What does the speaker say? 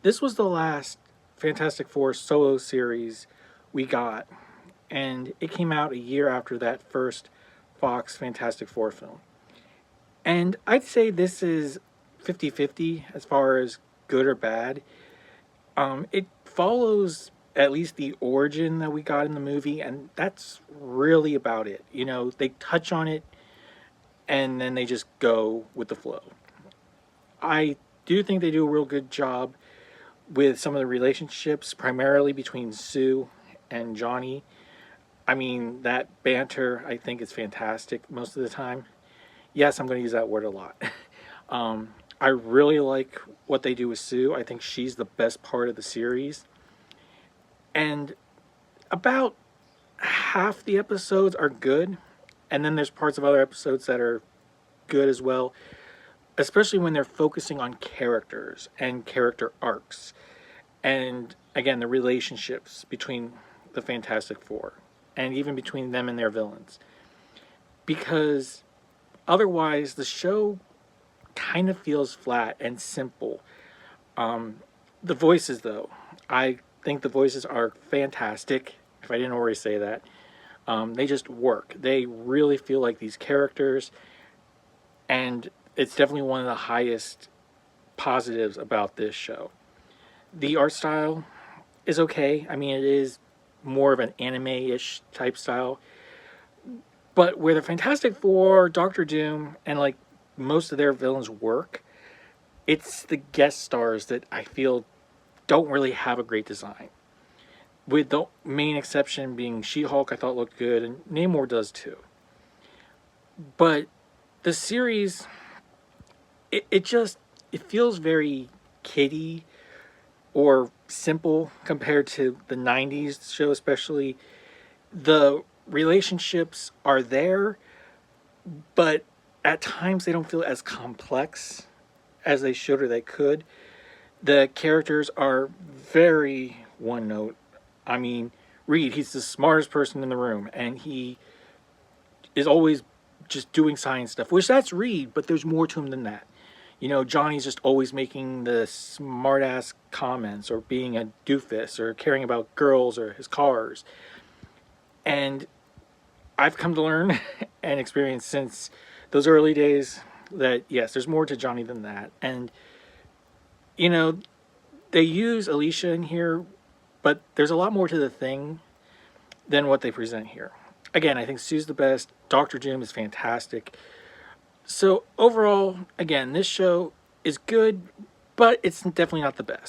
This was the last Fantastic Four solo series we got, and it came out a year after that first Fox Fantastic Four film. And I'd say this is 50-50 as far as good or bad. It follows at least the origin that we got in the movie, and that's really about it. You know, they touch on it and then they just go with the flow. I do think they do a real good job with some of the relationships, primarily between Sue and Johnny. I mean, that banter I think is fantastic most of the time. Yes, I'm going to use that word a lot. I really like what they do with Sue. I think she's the best part of the series. And about half the episodes are good, and then there's parts of other episodes that are good as well, especially when they're focusing on characters and character arcs. And again, the relationships between the Fantastic Four, and even between them and their villains. Because otherwise, the show kind of feels flat and simple. The voices, though, I think the voices are fantastic. If I didn't already say that, they just work. They really feel like these characters, and it's definitely one of the highest positives about this show. The art style is okay. I mean, it is more of an anime-ish type style. But where the Fantastic Four, Doctor Doom, and like most of their villains work, it's the guest stars that I feel don't really have a great design. With the main exception being She-Hulk, I thought looked good, and Namor does too. But the series, it feels very kiddie or simple compared to the 90s show, especially. The relationships are there, but at times they don't feel as complex as they should or they could. The characters are very one note. I mean, Reed, he's the smartest person in the room, and he is always just doing science stuff, which that's Reed, but there's more to him than that. You know, Johnny's just always making the smart-ass comments, or being a doofus, or caring about girls or his cars. And I've come to learn and experience since those early days that, yes, there's more to Johnny than that. And, you know, they use Alicia in here, but there's a lot more to the thing than what they present here. Again, I think Sue's the best. Doctor Doom is fantastic. So overall, again, this show is good, but it's definitely not the best.